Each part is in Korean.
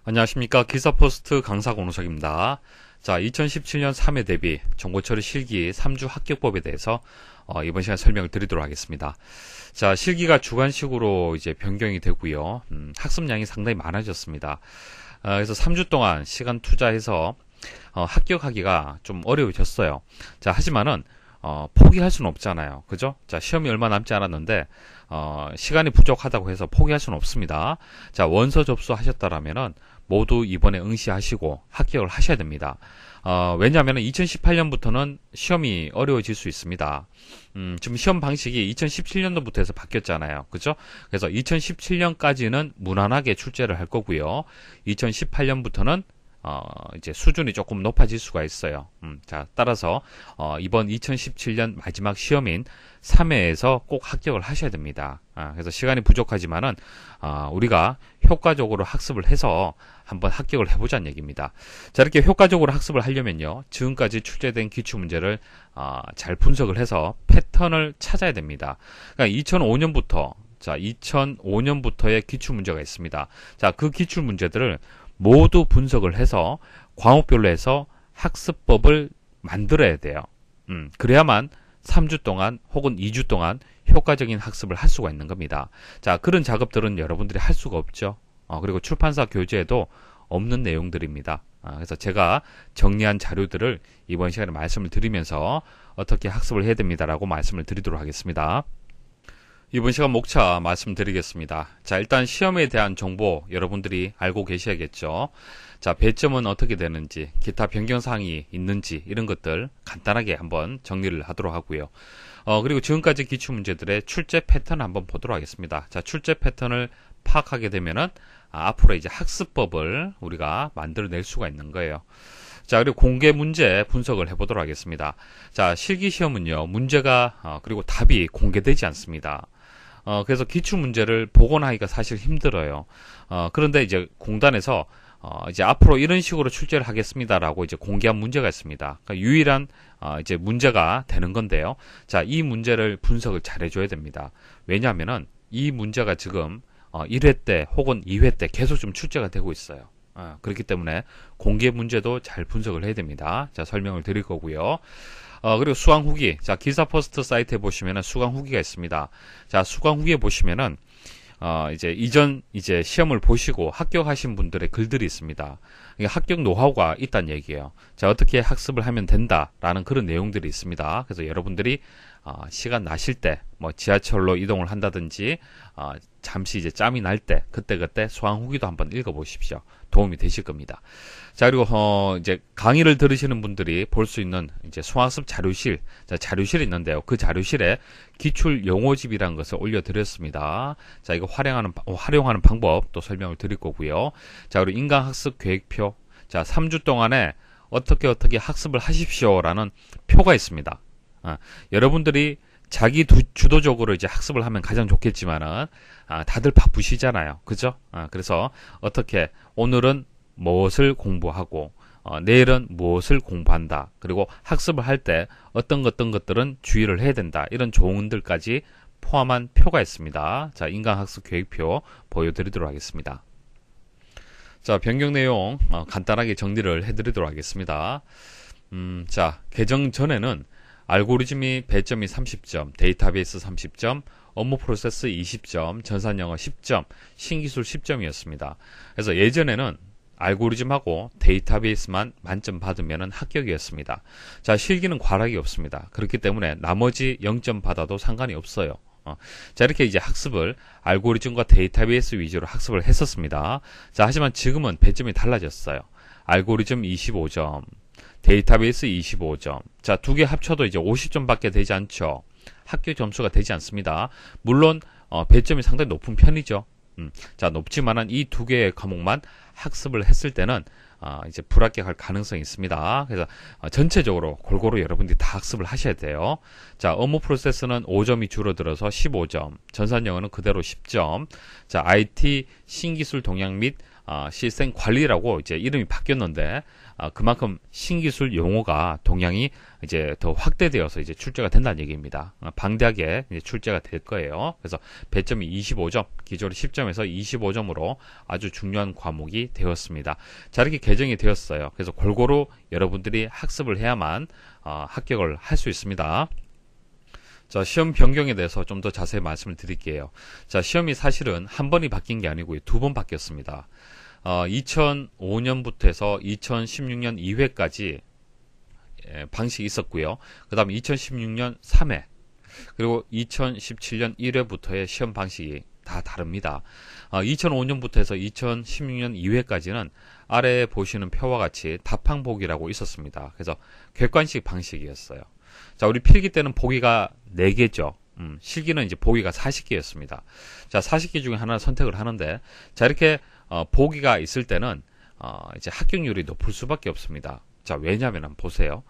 안녕하십니까. 기사포스트 강사 권우석입니다. 자, 2017년 3회 대비 정보처리 실기 3주 합격법에 대해서 이번 시간 설명을 드리도록 하겠습니다. 자, 실기가 주관식으로 이제 변경이 되고요. 학습량이 상당히 많아졌습니다. 그래서 3주 동안 시간 투자해서 합격하기가 좀 어려워졌어요. 자, 하지만은 포기할 수는 없잖아요. 그죠? 자, 시험이 얼마 남지 않았는데 시간이 부족하다고 해서 포기할 수는 없습니다. 자, 원서 접수하셨다라면은 모두 이번에 응시하시고 합격을 하셔야 됩니다. 왜냐하면 2018년부터는 시험이 어려워질 수 있습니다. 지금 시험 방식이 2017년도부터 해서 바뀌었잖아요. 그죠? 그래서 2017년까지는 무난하게 출제를 할 거고요. 2018년부터는 이제 수준이 조금 높아질 수가 있어요. 자, 따라서 이번 2017년 마지막 시험인 3회에서 꼭 합격을 하셔야 됩니다. 그래서 시간이 부족하지만은 우리가 효과적으로 학습을 해서 한번 합격을 해보자는 얘기입니다. 자, 이렇게 효과적으로 학습을 하려면요, 지금까지 출제된 기출문제를 잘 분석을 해서 패턴을 찾아야 됩니다. 그러니까 2005년부터의 기출문제가 있습니다. 자, 그 기출문제들을 모두 분석을 해서 과목별로 해서 학습법을 만들어야 돼요. 그래야만 3주 동안 혹은 2주 동안 효과적인 학습을 할 수가 있는 겁니다. 자, 그런 작업들은 여러분들이 할 수가 없죠. 그리고 출판사 교재에도 없는 내용들입니다. 그래서 제가 정리한 자료들을 이번 시간에 말씀을 드리면서 어떻게 학습을 해야 됩니다라고 말씀을 드리도록 하겠습니다. 이번 시간 목차 말씀드리겠습니다. 자, 일단 시험에 대한 정보 여러분들이 알고 계셔야겠죠. 자, 배점은 어떻게 되는지, 기타 변경사항이 있는지 이런 것들 간단하게 한번 정리를 하도록 하고요. 그리고 지금까지 기출문제들의 출제 패턴을 한번 보도록 하겠습니다. 자, 출제 패턴을 파악하게 되면은 앞으로 이제 학습법을 우리가 만들어낼 수가 있는 거예요. 자, 그리고 공개 문제 분석을 해보도록 하겠습니다. 자, 실기시험은요, 문제가 그리고 답이 공개되지 않습니다. 그래서 기출문제를 복원하기가 사실 힘들어요. 그런데 이제 공단에서 이제 앞으로 이런 식으로 출제를 하겠습니다라고 이제 공개한 문제가 있습니다. 그러니까 유일한 이제 문제가 되는 건데요. 자, 이 문제를 분석을 잘 해줘야 됩니다. 왜냐하면은 이 문제가 지금 1회 때 혹은 2회 때 계속 좀 출제가 되고 있어요. 그렇기 때문에 공개 문제도 잘 분석을 해야 됩니다. 자, 설명을 드릴 거고요. 그리고 수강 후기. 자, 기사포스트 사이트에 보시면은 수강 후기가 있습니다. 자, 수강 후기에 보시면은 이제 시험을 보시고 합격하신 분들의 글들이 있습니다. 합격 노하우가 있다는 얘기예요. 자, 어떻게 학습을 하면 된다라는 그런 내용들이 있습니다. 그래서 여러분들이 시간 나실 때 뭐 지하철로 이동을 한다든지 잠시 이제 짬이 날 때 그때 수강 후기도 한번 읽어보십시오. 도움이 되실 겁니다. 자, 그리고 이제 강의를 들으시는 분들이 볼 수 있는 이제 수학습 자료실, 자, 자료실이 있는데요. 그 자료실에 기출 용어집이라는 것을 올려드렸습니다. 자, 이거 활용하는 방법 또 설명을 드릴 거고요. 자, 그리고 인강학습 계획표, 자, 3주 동안에 어떻게 학습을 하십시오라는 표가 있습니다. 여러분들이 자기 주도적으로 이제 학습을 하면 가장 좋겠지만은 다들 바쁘시잖아요. 그죠? 그래서 어떻게 오늘은 무엇을 공부하고 내일은 무엇을 공부한다. 그리고 학습을 할 때 어떤 것들은 주의를 해야 된다. 이런 조언들까지 포함한 표가 있습니다. 자, 인강학습 계획표 보여드리도록 하겠습니다. 자, 변경 내용 간단하게 정리를 해드리도록 하겠습니다. 자, 개정 전에는 알고리즘이 배점이 30점, 데이터베이스 30점, 업무 프로세스 20점, 전산영어 10점, 신기술 10점이었습니다. 그래서 예전에는 알고리즘하고 데이터베이스만 만점 받으면 합격이었습니다. 자, 실기는 과락이 없습니다. 그렇기 때문에 나머지 0점 받아도 상관이 없어요. 자, 이렇게 이제 학습을 알고리즘과 데이터베이스 위주로 학습을 했었습니다. 자, 하지만 지금은 배점이 달라졌어요. 알고리즘 25점, 데이터베이스 25점. 자, 두 개 합쳐도 이제 50점 밖에 되지 않죠. 합격 점수가 되지 않습니다. 물론 배점이 상당히 높은 편이죠. 자, 높지만은 이 두 개의 과목만 학습을 했을 때는 이제 불합격할 가능성이 있습니다. 그래서 전체적으로 골고루 여러분들이 다 학습을 하셔야 돼요. 자, 업무 프로세스는 5점이 줄어들어서 15점, 전산영어는 그대로 10점. 자, IT 신기술 동향 및 시스템 관리라고 이제 이름이 바뀌었는데 그만큼 신기술 용어가 동향이 이제 더 확대되어서 이제 출제가 된다는 얘기입니다. 방대하게 이제 출제가 될 거예요. 그래서 배점이 25점, 기존의 10점에서 25점으로 아주 중요한 과목이 개정이 되었습니다. 자, 이렇게 개정이 되었어요. 그래서 골고루 여러분들이 학습을 해야만 합격을 할 수 있습니다. 자, 시험 변경에 대해서 좀 더 자세히 말씀을 드릴게요. 자, 시험이 사실은 한 번이 바뀐 게 아니고요. 두 번 바뀌었습니다. 2005년부터 해서 2016년 2회까지 방식이 있었고요. 그 다음에 2016년 3회, 그리고 2017년 1회부터의 시험 방식이 다 다릅니다. 2005년부터 해서 2016년 2회까지는 아래에 보시는 표와 같이 답항보기라고 있었습니다. 그래서 객관식 방식이었어요. 자, 우리 필기 때는 보기가 4개죠. 실기는 이제 보기가 40개였습니다. 자, 40개 중에 하나를 선택을 하는데, 자, 이렇게 보기가 있을 때는 이제 합격률이 높을 수밖에 없습니다. 자, 왜냐하면 보세요.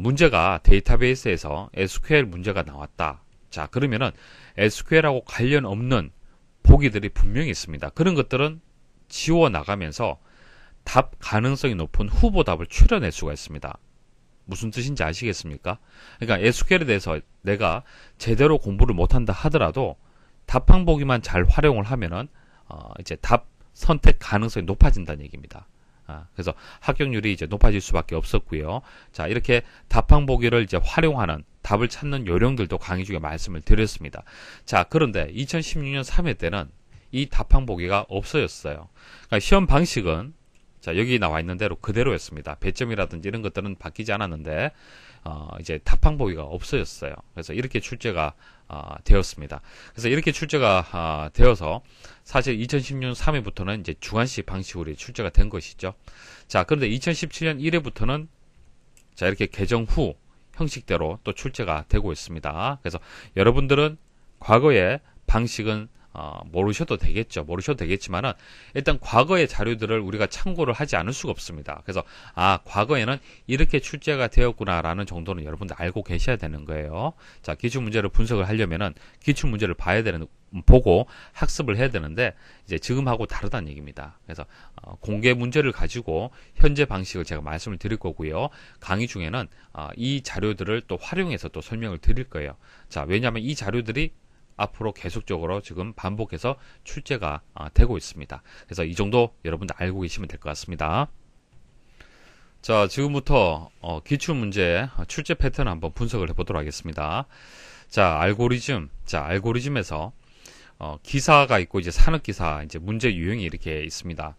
문제가 데이터베이스에서 SQL 문제가 나왔다. 자, 그러면은 SQL하고 관련 없는 보기들이 분명히 있습니다. 그런 것들은 지워 나가면서 답 가능성이 높은 후보 답을 추려낼 수가 있습니다. 무슨 뜻인지 아시겠습니까? 그러니까 SQL에 대해서 내가 제대로 공부를 못한다 하더라도 답항 보기만 잘 활용을 하면은 이제 답 선택 가능성이 높아진다는 얘기입니다. 그래서 합격률이 이제 높아질 수밖에 없었고요. 자, 이렇게 답항 보기를 이제 활용하는 답을 찾는 요령들도 강의 중에 말씀을 드렸습니다. 자, 그런데 2016년 3회 때는 이 답항 보기가 없어졌어요. 그러니까 시험 방식은 자, 여기 나와 있는 대로 그대로였습니다. 배점이라든지 이런 것들은 바뀌지 않았는데 이제 답항 보기가 없어졌어요. 그래서 이렇게 출제가 되었습니다. 그래서 이렇게 출제가 되어서 사실 2016년 3회부터는 이제 주관식 방식으로 출제가 된 것이죠. 자, 그런데 2017년 1회부터는 자, 이렇게 개정 후 형식대로 또 출제가 되고 있습니다. 그래서 여러분들은 과거의 방식은 모르셔도 되겠죠. 모르셔도 되겠지만은 일단 과거의 자료들을 우리가 참고를 하지 않을 수가 없습니다. 그래서 과거에는 이렇게 출제가 되었구나라는 정도는 여러분들 알고 계셔야 되는 거예요. 자, 기출 문제를 분석을 하려면은 기출 문제를 보고 학습을 해야 되는데 이제 지금하고 다르다는 얘기입니다. 그래서 공개 문제를 가지고 현재 방식을 제가 말씀을 드릴 거고요. 강의 중에는 이 자료들을 또 활용해서 또 설명을 드릴 거예요. 자, 왜냐하면 이 자료들이 앞으로 계속적으로 지금 반복해서 출제가 되고 있습니다. 그래서 이 정도 여러분들 알고 계시면 될 것 같습니다. 자, 지금부터 기출문제 출제 패턴 한번 분석을 해보도록 하겠습니다. 자, 알고리즘에서 기사가 있고 이제 산업기사 이제 문제 유형이 이렇게 있습니다.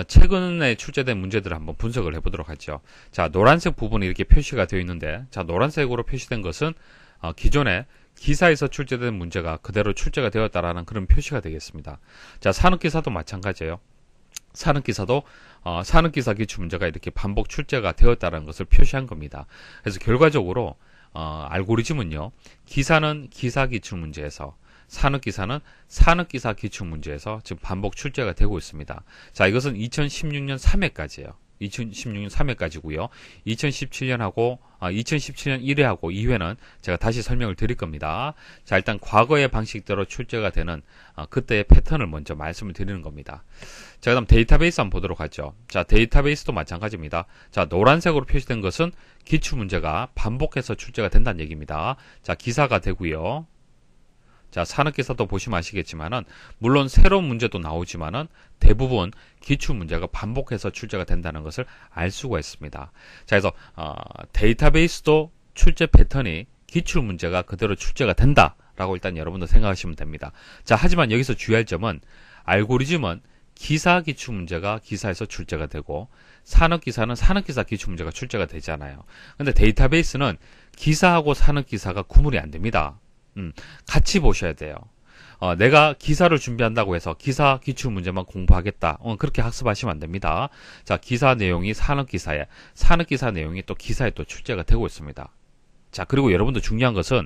최근에 출제된 문제들을 한번 분석을 해보도록 하죠. 자, 노란색 부분이 이렇게 표시가 되어 있는데, 자, 노란색으로 표시된 것은 기존에 기사에서 출제된 문제가 그대로 출제가 되었다라는 그런 표시가 되겠습니다. 자, 산업기사도 마찬가지예요. 산업기사도 산업기사 기출문제가 이렇게 반복 출제가 되었다는 것을 표시한 겁니다. 그래서 결과적으로 알고리즘은요, 기사는 기사 기출문제에서, 산업기사는 산업기사 기출문제에서 지금 반복 출제가 되고 있습니다. 자, 이것은 2016년 3회까지예요. 2016년 3회까지고요. 2017년 1회하고 2회는 제가 다시 설명을 드릴 겁니다. 자, 일단 과거의 방식대로 출제가 되는 그때의 패턴을 먼저 말씀을 드리는 겁니다. 자, 그다음 데이터베이스 한번 보도록 하죠. 자, 데이터베이스도 마찬가지입니다. 자, 노란색으로 표시된 것은 기출문제가 반복해서 출제가 된다는 얘기입니다. 자, 기사가 되고요. 자, 산업기사도 보시면 아시겠지만은 물론 새로운 문제도 나오지만은 대부분 기출 문제가 반복해서 출제가 된다는 것을 알 수가 있습니다. 자, 그래서 데이터베이스도 출제 패턴이 기출 문제가 그대로 출제가 된다라고 일단 여러분들 생각하시면 됩니다. 자, 하지만 여기서 주의할 점은 알고리즘은 기사 기출 문제가 기사에서 출제가 되고 산업기사는 산업기사 기출 문제가 출제가 되잖아요. 근데 데이터베이스는 기사하고 산업기사가 구분이 안 됩니다. 같이 보셔야 돼요. 내가 기사를 준비한다고 해서 기사 기출 문제만 공부하겠다. 그렇게 학습하시면 안 됩니다. 자, 기사 내용이 산업기사에, 산업기사 내용이 또 기사에 또 출제가 되고 있습니다. 자, 그리고 여러분들 중요한 것은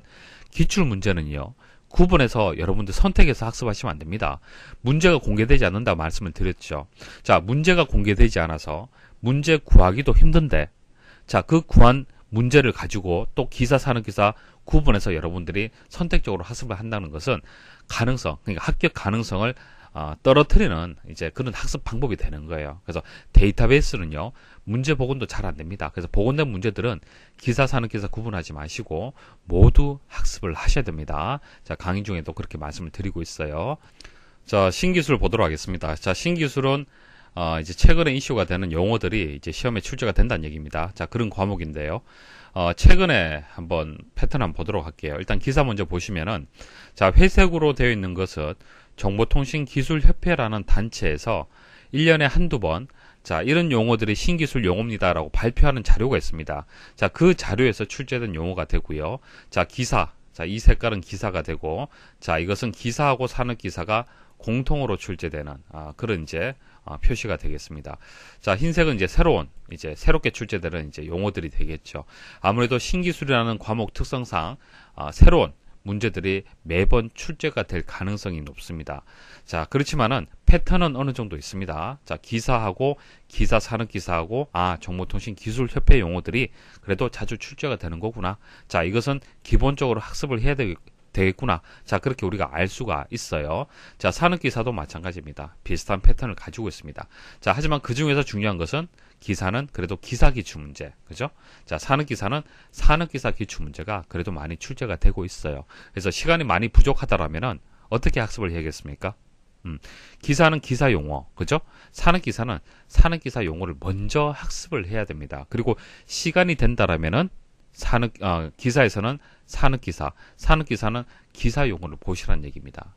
기출 문제는요, 구분해서 여러분들 선택해서 학습하시면 안 됩니다. 문제가 공개되지 않는다고 말씀을 드렸죠. 자, 문제가 공개되지 않아서 문제 구하기도 힘든데, 자, 그 구한 문제를 가지고 또 기사, 산업기사 구분해서 여러분들이 선택적으로 학습을 한다는 것은 가능성, 그러니까 합격 가능성을 떨어뜨리는 이제 그런 학습 방법이 되는 거예요. 그래서 데이터베이스는요, 문제 복원도 잘 안 됩니다. 그래서 복원된 문제들은 기사, 산업기사 구분하지 마시고 모두 학습을 하셔야 됩니다. 자, 강의 중에도 그렇게 말씀을 드리고 있어요. 자, 신기술 보도록 하겠습니다. 자, 신기술은 이제 최근에 이슈가 되는 용어들이 이제 시험에 출제가 된다는 얘기입니다. 자, 그런 과목인데요. 최근에 한번 패턴 한번 보도록 할게요. 일단 기사 먼저 보시면은, 자, 회색으로 되어 있는 것은 정보통신기술협회라는 단체에서 1년에 한두 번, 자, 이런 용어들이 신기술 용어입니다라고 발표하는 자료가 있습니다. 자, 그 자료에서 출제된 용어가 되고요. 자, 기사. 자, 이 색깔은 기사가 되고, 자, 이것은 기사하고 산업기사가 공통으로 출제되는, 그런 이제, 표시가 되겠습니다. 자, 흰색은 이제 새롭게 출제되는 이제 용어들이 되겠죠. 아무래도 신기술이라는 과목 특성상, 새로운 문제들이 매번 출제가 될 가능성이 높습니다. 자, 그렇지만은 패턴은 어느 정도 있습니다. 자, 기사하고 기사 산업기사하고 정보통신기술협회 용어들이 그래도 자주 출제가 되는 거구나. 자, 이것은 기본적으로 학습을 해야 되겠구나. 자, 그렇게 우리가 알 수가 있어요. 자, 산업기사도 마찬가지입니다. 비슷한 패턴을 가지고 있습니다. 자, 하지만 그 중에서 중요한 것은 기사는 그래도 기사 기출 문제, 그죠? 자, 산업기사는 산업기사 기출 문제가 그래도 많이 출제가 되고 있어요. 그래서 시간이 많이 부족하다라면은 어떻게 학습을 해야겠습니까? 기사는 기사 용어, 그죠? 산업기사는 산업기사 용어를 먼저 학습을 해야 됩니다. 그리고 시간이 된다라면은 기사에서는 산업기사, 산업기사는 기사 용어를 보시라는 얘기입니다.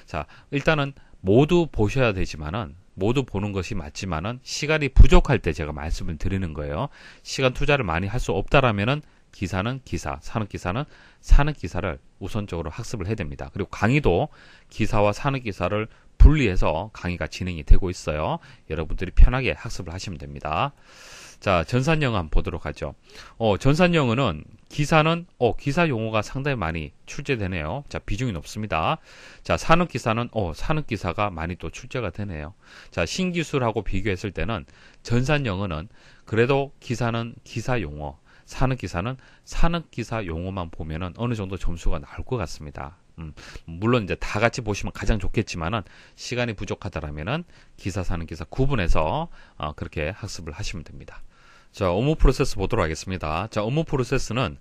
자, 일단은 모두 보셔야 되지만은, 모두 보는 것이 맞지만은, 시간이 부족할 때 제가 말씀을 드리는 거예요. 시간 투자를 많이 할 수 없다라면은, 기사는 기사, 산업기사는 산업기사를 우선적으로 학습을 해야 됩니다. 그리고 강의도 기사와 산업기사를 분리해서 강의가 진행이 되고 있어요. 여러분들이 편하게 학습을 하시면 됩니다. 자, 전산영어 한번 보도록 하죠. 전산영어는 기사는 기사 용어가 상당히 많이 출제되네요. 자, 비중이 높습니다. 자, 산업기사는 산업기사가 많이 또 출제가 되네요. 자, 신기술하고 비교했을 때는 전산영어는 그래도 기사는 기사 용어, 산업기사는 산업기사 용어만 보면은 어느 정도 점수가 나올 것 같습니다. 물론 이제 다 같이 보시면 가장 좋겠지만은 시간이 부족하다라면은 기사, 산업기사 구분해서 그렇게 학습을 하시면 됩니다. 자, 업무 프로세스 보도록 하겠습니다. 자, 업무 프로세스는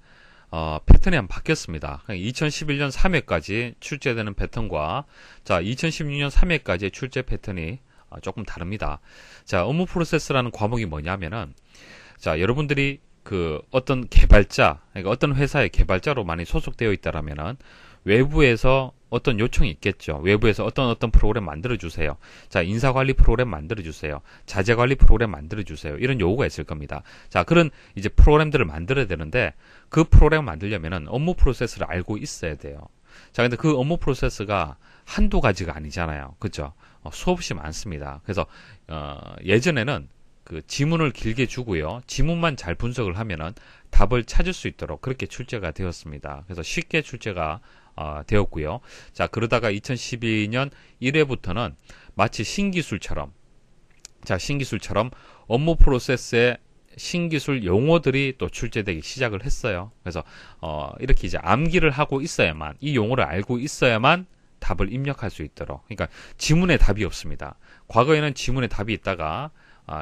패턴이 한번 바뀌었습니다. 2011년 3회까지 출제되는 패턴과 자, 2016년 3회까지의 출제 패턴이 조금 다릅니다. 자, 업무 프로세스라는 과목이 뭐냐면은, 자, 여러분들이 어떤 개발자, 그러니까 어떤 회사의 개발자로 많이 소속되어 있다라면은 외부에서 어떤 요청이 있겠죠. 외부에서 어떤 프로그램 만들어주세요. 자, 인사관리 프로그램 만들어주세요. 자재관리 프로그램 만들어주세요. 이런 요구가 있을 겁니다. 자, 그런 이제 프로그램들을 만들어야 되는데 그 프로그램을 만들려면은 업무 프로세스를 알고 있어야 돼요. 자, 근데 그 업무 프로세스가 한두 가지가 아니잖아요. 그죠? 수없이 많습니다. 그래서, 예전에는 지문을 길게 주고요. 지문만 잘 분석을 하면은 답을 찾을 수 있도록 그렇게 출제가 되었습니다. 그래서 쉽게 출제가 되었고요. 자, 그러다가 2012년 1회부터는 마치 신기술처럼 업무 프로세스에 신기술 용어들이 또 출제되기 시작을 했어요. 그래서 이렇게 이제 암기를 하고 있어야만, 이 용어를 알고 있어야만 답을 입력할 수 있도록. 그러니까 지문에 답이 없습니다. 과거에는 지문에 답이 있다가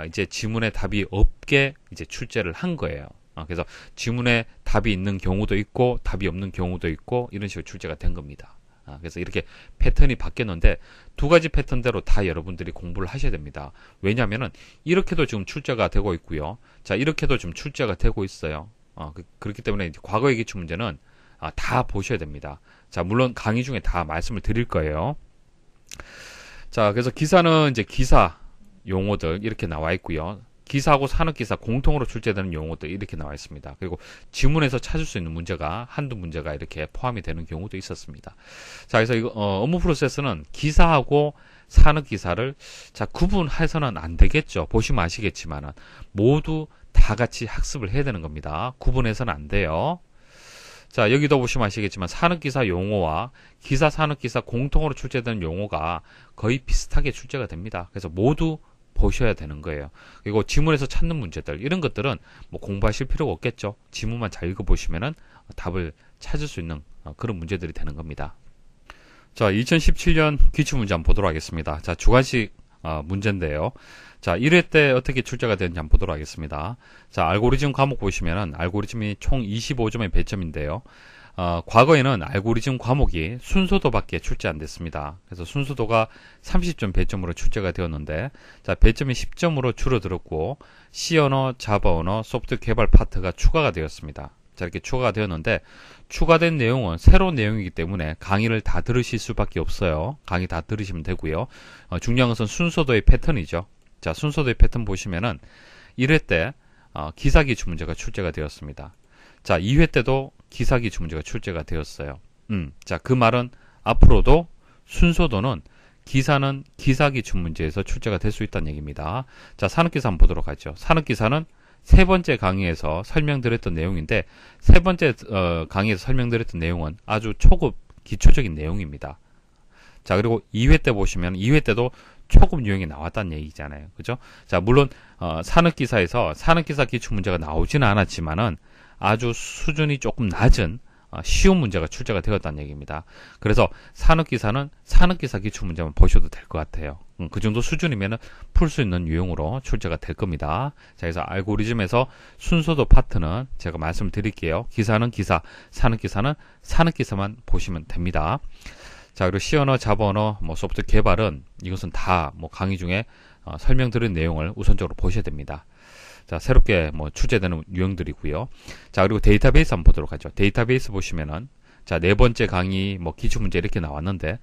이제 지문에 답이 없게 이제 출제를 한 거예요. 그래서 지문에 답이 있는 경우도 있고 답이 없는 경우도 있고 이런 식으로 출제가 된 겁니다. 그래서 이렇게 패턴이 바뀌었는데 두 가지 패턴대로 다 여러분들이 공부를 하셔야 됩니다. 왜냐하면은 이렇게도 지금 출제가 되고 있고요. 자, 이렇게도 지금 출제가 되고 있어요. 그렇기 때문에 이제 과거의 기출 문제는 다 보셔야 됩니다. 자, 물론 강의 중에 다 말씀을 드릴 거예요. 자, 그래서 기사는 이제 기사 용어들 이렇게 나와 있고요. 기사하고 산업기사 공통으로 출제되는 용어도 이렇게 나와 있습니다. 그리고 지문에서 찾을 수 있는 문제가 한두 문제가 이렇게 포함이 되는 경우도 있었습니다. 자, 그래서 이거 업무 프로세스는 기사하고 산업기사를 자 구분해서는 안 되겠죠. 보시면 아시겠지만은 모두 다 같이 학습을 해야 되는 겁니다. 구분해서는 안 돼요. 자, 여기도 보시면 아시겠지만 산업기사 용어와 기사, 산업기사 공통으로 출제되는 용어가 거의 비슷하게 출제가 됩니다. 그래서 모두 보셔야 되는 거예요. 그리고 지문에서 찾는 문제들 이런 것들은 뭐 공부하실 필요가 없겠죠. 지문만 잘 읽어보시면은 답을 찾을 수 있는 그런 문제들이 되는 겁니다. 자, 2017년 기출문제 한번 보도록 하겠습니다. 자, 주관식 문제인데요. 자, 1회 때 어떻게 출제가 되는지 한번 보도록 하겠습니다. 자, 알고리즘 과목 보시면은 알고리즘이 총 25점의 배점인데요. 과거에는 알고리즘 과목이 순서도밖에 출제 안 됐습니다. 그래서 순서도가 30점 배점으로 출제가 되었는데, 자, 배점이 10점으로 줄어들었고, C언어, 자바 언어, 소프트 개발 파트가 추가가 되었습니다. 자, 이렇게 추가가 되었는데, 추가된 내용은 새로운 내용이기 때문에 강의를 다 들으실 수밖에 없어요. 강의 다 들으시면 되고요. 중요한 것은 순서도의 패턴이죠. 자, 순서도의 패턴 보시면은 1회 때 기사기출 문제가 출제가 되었습니다. 자, 2회 때도 기사기출 문제가 출제가 되었어요. 자, 그 말은 앞으로도 순서도는 기사는 기사기출 문제에서 출제가 될 수 있다는 얘기입니다. 자, 산업기사 한번 보도록 하죠. 산업기사는 세 번째 강의에서 설명드렸던 내용인데, 세 번째 강의에서 설명드렸던 내용은 아주 초급 기초적인 내용입니다. 자, 그리고 2회 때 보시면 2회 때도 초급 유형이 나왔다는 얘기잖아요. 그죠? 자, 물론 산업기사에서 산업기사 기출 문제가 나오지는 않았지만은 아주 수준이 조금 낮은 쉬운 문제가 출제가 되었다는 얘기입니다. 그래서 산업기사는 산업기사 기출 문제만 보셔도 될 것 같아요. 그 정도 수준이면 풀 수 있는 유형으로 출제가 될 겁니다. 자, 그래서 알고리즘에서 순서도 파트는 제가 말씀을 드릴게요. 기사는 기사, 산업기사는 산업기사만 보시면 됩니다. 자, 그리고 C언어, 자바 언어, 소프트 개발은 이것은 다 강의 중에 설명드린 내용을 우선적으로 보셔야 됩니다. 자, 새롭게 출제되는 유형들이고요. 자, 그리고 데이터베이스 한번 보도록 하죠. 데이터베이스 보시면은, 자, 네 번째 강의, 기출문제 이렇게 나왔는데,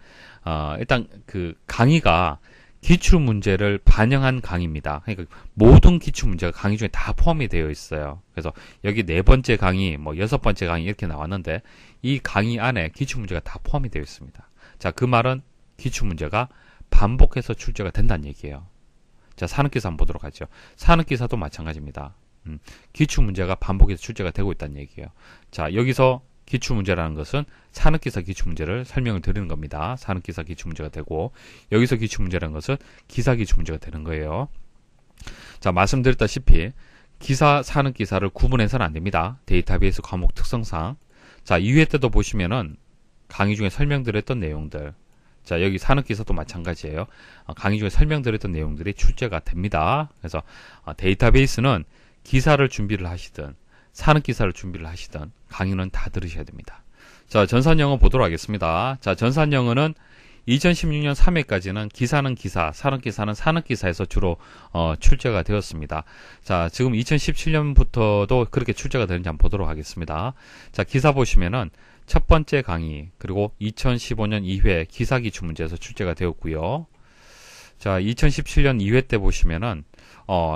일단 그 강의가 기출문제를 반영한 강의입니다. 그러니까 모든 기출문제가 강의 중에 다 포함이 되어 있어요. 그래서 여기 네 번째 강의, 여섯 번째 강의 이렇게 나왔는데, 이 강의 안에 기출문제가 다 포함이 되어 있습니다. 자, 그 말은 기출문제가 반복해서 출제가 된다는 얘기예요. 자, 산업기사 한번 보도록 하죠. 산업기사도 마찬가지입니다. 기출문제가 반복해서 출제가 되고 있다는 얘기예요. 자, 여기서 기출문제라는 것은 산업기사 기출문제를 설명을 드리는 겁니다. 산업기사 기출문제가 되고, 여기서 기출문제라는 것은 기사 기출문제가 되는 거예요. 자, 말씀드렸다시피 기사, 산업기사를 구분해서는 안 됩니다. 데이터베이스 과목 특성상. 자, 2회 때도 보시면은 강의 중에 설명드렸던 내용들, 자, 여기 산업기사도 마찬가지예요. 강의 중에 설명드렸던 내용들이 출제가 됩니다. 그래서 데이터베이스는 기사를 준비를 하시든 산업기사를 준비를 하시든 강의는 다 들으셔야 됩니다. 자, 전산영어 보도록 하겠습니다. 자, 전산영어는 2016년 3회까지는 기사는 기사, 산업기사는 산업기사에서 주로 출제가 되었습니다. 자, 지금 2017년부터도 그렇게 출제가 되는지 한번 보도록 하겠습니다. 자, 기사 보시면은 첫 번째 강의, 그리고 2015년 2회 기사기출 문제에서 출제가 되었고요. 자, 2017년 2회 때 보시면은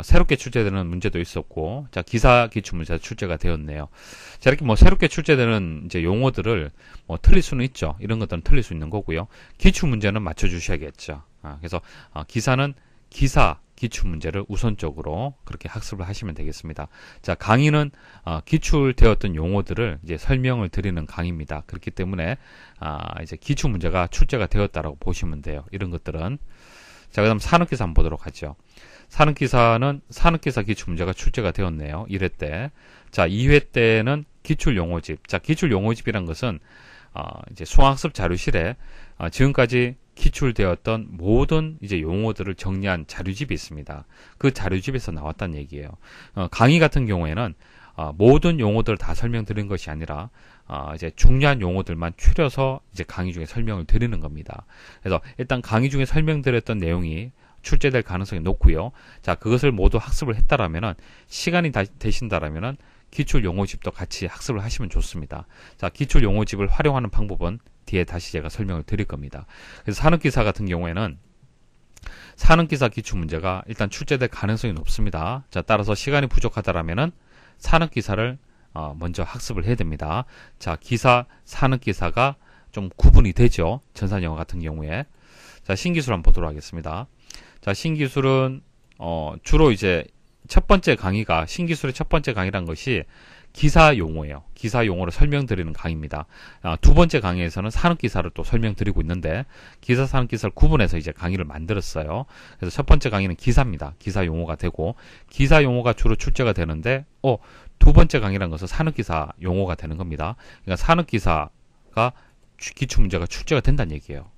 새롭게 출제되는 문제도 있었고, 자, 기사기출 문제에서 출제가 되었네요. 자, 이렇게 새롭게 출제되는 이제 용어들을 틀릴 수는 있죠. 이런 것들은 틀릴 수 있는 거고요. 기출 문제는 맞춰주셔야겠죠. 그래서 기사는 기사 기출 문제를 우선적으로 그렇게 학습을 하시면 되겠습니다. 자, 강의는 기출되었던 용어들을 이제 설명을 드리는 강의입니다. 그렇기 때문에 이제 기출 문제가 출제가 되었다라고 보시면 돼요. 이런 것들은. 자, 그다음 산업기사 한번 보도록 하죠. 산업기사는 산업기사 기출 문제가 출제가 되었네요. 1회 때. 자, 2회 때는 기출 용어집. 자, 기출 용어집이란 것은 이제 수학습 자료실에 지금까지 기출되었던 모든 이제 용어들을 정리한 자료집이 있습니다. 그 자료집에서 나왔다는 얘기예요. 강의 같은 경우에는 모든 용어들을 다 설명드린 것이 아니라 이제 중요한 용어들만 추려서 이제 강의 중에 설명을 드리는 겁니다. 그래서 일단 강의 중에 설명드렸던 내용이 출제될 가능성이 높고요. 자, 그것을 모두 학습을 했다라면은 시간이 되신다라면은 기출 용어집도 같이 학습을 하시면 좋습니다. 자, 기출 용어집을 활용하는 방법은 뒤에 다시 제가 설명을 드릴 겁니다. 그래서 산업기사 같은 경우에는 산업기사 기출 문제가 일단 출제될 가능성이 높습니다. 자, 따라서 시간이 부족하다라면은 산업기사를 먼저 학습을 해야 됩니다. 자, 기사, 산업기사가 좀 구분이 되죠. 전산영어 같은 경우에. 자, 신기술 한번 보도록 하겠습니다. 자, 신기술은 주로 이제 첫 번째 강의가 신기술의 첫 번째 강의란 것이 기사 용어예요. 기사 용어를 설명드리는 강의입니다. 두 번째 강의에서는 산업기사를 또 설명드리고 있는데 기사, 산업기사를 구분해서 이제 강의를 만들었어요. 그래서 첫 번째 강의는 기사입니다. 기사 용어가 되고 기사 용어가 주로 출제가 되는데 두 번째 강의란 것은 산업기사 용어가 되는 겁니다. 그러니까 산업기사가 기출문제가 출제가 된다는 얘기예요.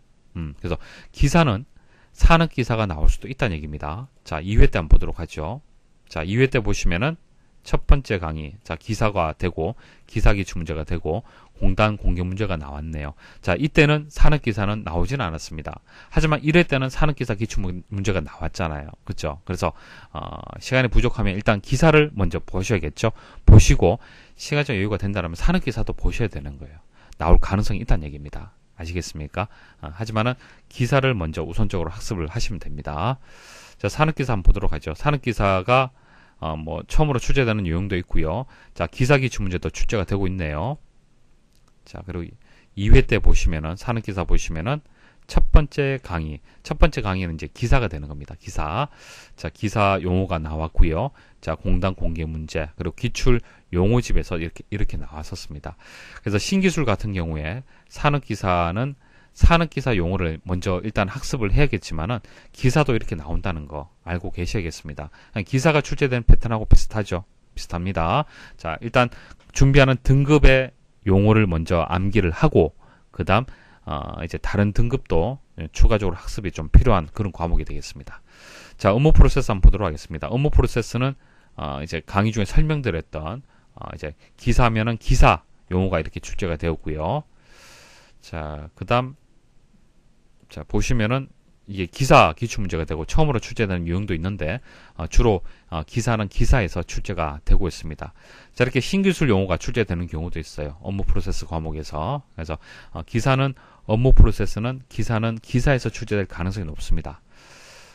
그래서 기사는 산업기사가 나올 수도 있다는 얘기입니다. 자, 2회 때 한번 보도록 하죠. 자, 2회 때 보시면은 첫 번째 강의, 자, 기사가 되고, 기사 기출 문제가 되고, 공단 공개 문제가 나왔네요. 자, 이때는 산업기사는 나오진 않았습니다. 하지만 1회 때는 산업기사 기출 문제가 나왔잖아요. 그렇죠? 그래서 시간이 부족하면 일단 기사를 먼저 보셔야겠죠. 보시고 시간적 여유가 된다면 산업기사도 보셔야 되는 거예요. 나올 가능성이 있다는 얘기입니다. 아시겠습니까? 하지만은 기사를 먼저 우선적으로 학습을 하시면 됩니다. 자, 산업기사 한번 보도록 하죠. 산업기사가 처음으로 출제되는 내용도 있고요. 자, 기사 기출 문제도 출제가 되고 있네요. 자, 그리고 2회 때 보시면은, 산업기사 보시면은, 첫 번째 강의는 이제 기사가 되는 겁니다. 기사. 자, 기사 용어가 나왔고요. 자, 공단 공개 문제, 그리고 기출 용어집에서 이렇게 나왔었습니다. 그래서 신기술 같은 경우에 산업기사는 산업기사 용어를 먼저 일단 학습을 해야겠지만은 기사도 이렇게 나온다는 거 알고 계셔야겠습니다. 기사가 출제된 패턴하고 비슷합니다. 자, 일단 준비하는 등급의 용어를 먼저 암기를 하고 그 다음 이제 다른 등급도 추가적으로 학습이 좀 필요한 그런 과목이 되겠습니다. 자, 업무 프로세스 한번 보도록 하겠습니다. 업무 프로세스는 이제 강의 중에 설명드렸던 이제 기사면은 기사 용어가 이렇게 출제가 되었고요. 자, 그 다음 자, 보시면은 이게 기사 기출 문제가 되고 처음으로 출제되는 유형도 있는데 주로 기사는 기사에서 출제가 되고 있습니다. 자, 이렇게 신기술 용어가 출제되는 경우도 있어요. 업무 프로세스 과목에서. 그래서 업무 프로세스는 기사는 기사에서 출제될 가능성이 높습니다.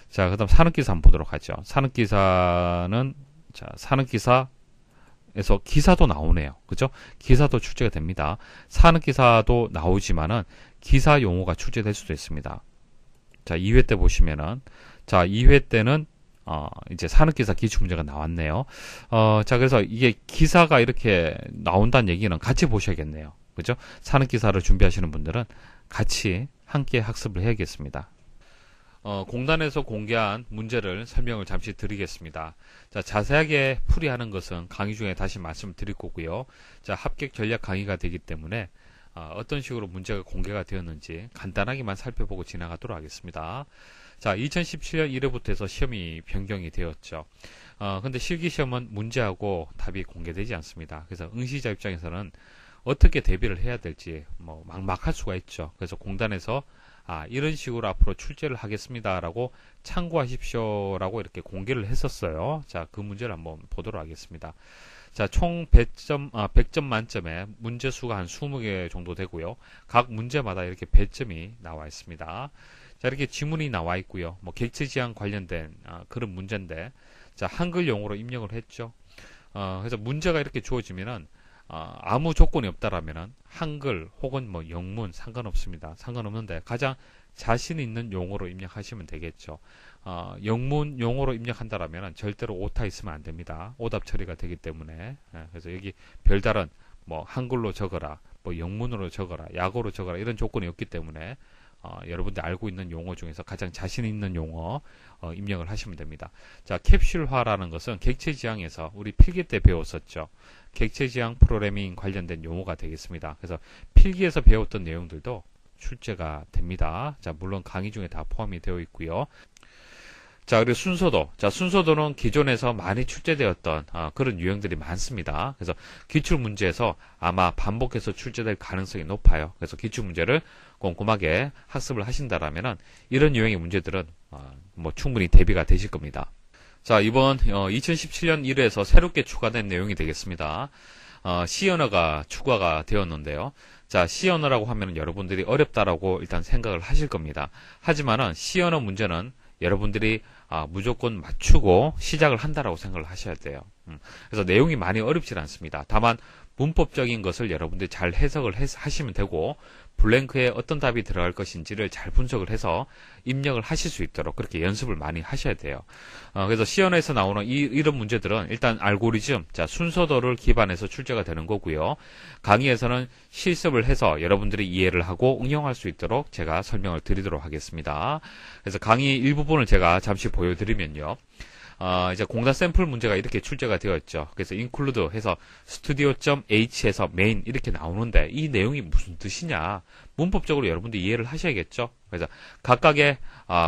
자, 그다음 산업기사 한번 보도록 하죠. 산업기사는 자, 산업기사에서 기사도 나오네요. 그죠? 기사도 출제가 됩니다. 산업기사도 나오지만은 기사 용어가 출제될 수도 있습니다. 자, 2회 때 보시면은, 자, 2회 때는, 이제 산업기사 기출문제가 나왔네요. 자, 그래서 이게 기사가 이렇게 나온다는 얘기는 같이 보셔야겠네요. 그죠? 산업기사를 준비하시는 분들은 같이 함께 학습을 해야겠습니다. 공단에서 공개한 문제를 설명을 잠시 드리겠습니다. 자, 자세하게 풀이하는 것은 강의 중에 다시 말씀드릴 거고요. 자, 합격 전략 강의가 되기 때문에 어떤 식으로 문제가 공개가 되었는지 간단하게만 살펴보고 지나가도록 하겠습니다. 자, 2017년 1회부터 해서 시험이 변경이 되었죠. 근데 실기시험은 문제하고 답이 공개되지 않습니다. 그래서 응시자 입장에서는 어떻게 대비를 해야 될지 막막할 수가 있죠. 그래서 공단에서 이런 식으로 앞으로 출제를 하겠습니다라고 참고하십시오라고 이렇게 공개를 했었어요. 자, 그 문제를 한번 보도록 하겠습니다. 자, 총 100점 만점에 문제 수가 한 20개 정도 되고요. 각 문제마다 이렇게 배점이 나와 있습니다. 자, 이렇게 지문이 나와 있고요. 객체지향 관련된 그런 문제인데, 자, 한글 용어로 입력을 했죠. 그래서 문제가 이렇게 주어지면은 아무 조건이 없다라면은 한글 혹은 영문 상관없습니다. 상관없는데 가장 자신 있는 용어로 입력하시면 되겠죠. 영문 용어로 입력한다라면 절대로 오타 있으면 안 됩니다. 오답 처리가 되기 때문에. 그래서 여기 별다른 한글로 적어라, 영문으로 적어라, 약어로 적어라 이런 조건이 없기 때문에 여러분들 알고 있는 용어 중에서 가장 자신 있는 용어 입력을 하시면 됩니다. 자, 캡슐화라는 것은 객체지향에서 우리 필기 때 배웠었죠. 객체지향 프로그래밍 관련된 용어가 되겠습니다. 그래서 필기에서 배웠던 내용들도 출제가 됩니다. 자, 물론 강의 중에 다 포함이 되어 있고요. 자, 그리고 순서도. 자, 순서도는 기존에서 많이 출제되었던 그런 유형들이 많습니다. 그래서 기출문제에서 아마 반복해서 출제될 가능성이 높아요. 그래서 기출문제를 꼼꼼하게 학습을 하신다라면은 이런 유형의 문제들은 충분히 대비가 되실 겁니다. 자, 이번 2017년 1회에서 새롭게 추가된 내용이 되겠습니다. C언어가 추가가 되었는데요. 자, C언어라고 하면 여러분들이 어렵다라고 일단 생각을 하실 겁니다. 하지만은 C언어 문제는 여러분들이 무조건 맞추고 시작을 한다라고 생각을 하셔야 돼요. 그래서 내용이 많이 어렵지 않습니다. 다만 문법적인 것을 여러분들이 잘 해석을 하시면 되고 블랭크에 어떤 답이 들어갈 것인지를 잘 분석을 해서 입력을 하실 수 있도록 그렇게 연습을 많이 하셔야 돼요. 그래서 시연에서 나오는 이런 문제들은 일단 알고리즘, 자, 순서도를 기반해서 출제가 되는 거고요. 강의에서는 실습을 해서 여러분들이 이해를 하고 응용할 수 있도록 제가 설명을 드리도록 하겠습니다. 그래서 강의 일부분을 제가 잠시 보여드리면요. 이제 공단 샘플 문제가 이렇게 출제가 되었죠. 그래서 include 해서 studio.h에서 main 이렇게 나오는데 이 내용이 무슨 뜻이냐. 문법적으로 여러분들 이해를 하셔야겠죠. 그래서 각각의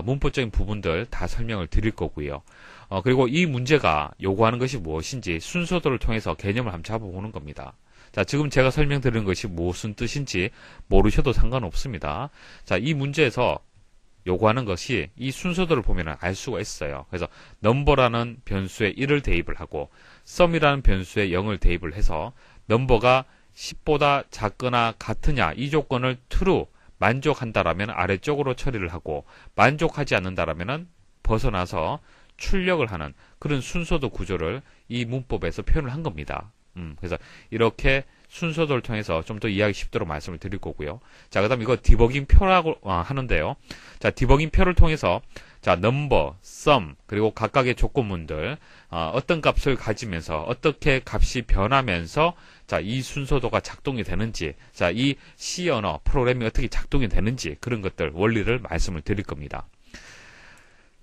문법적인 부분들 다 설명을 드릴 거고요. 그리고 이 문제가 요구하는 것이 무엇인지 순서도를 통해서 개념을 한번 잡아보는 겁니다. 자, 지금 제가 설명드리는 것이 무슨 뜻인지 모르셔도 상관없습니다. 자, 이 문제에서 요구하는 것이 이 순서들을 보면 알 수가 있어요. 그래서 number라는 변수에 1을 대입을 하고 sum이라는 변수에 0을 대입을 해서 number가 10보다 작거나 같으냐 이 조건을 true 만족한다라면 아래쪽으로 처리를 하고 만족하지 않는다라면 벗어나서 출력을 하는 그런 순서도 구조를 이 문법에서 표현을 한 겁니다. 그래서 이렇게 순서도를 통해서 좀 더 이해하기 쉽도록 말씀을 드릴 거고요. 자, 그 다음 이거 디버깅 표라고 하는데요. 자, 디버깅 표를 통해서 자, number, sum, 그리고 각각의 조건문들, 어떤 값을 가지면서 어떻게 값이 변하면서 자, 이 순서도가 작동이 되는지, 자, 이 C 언어 프로그램이 어떻게 작동이 되는지 그런 것들 원리를 말씀을 드릴 겁니다.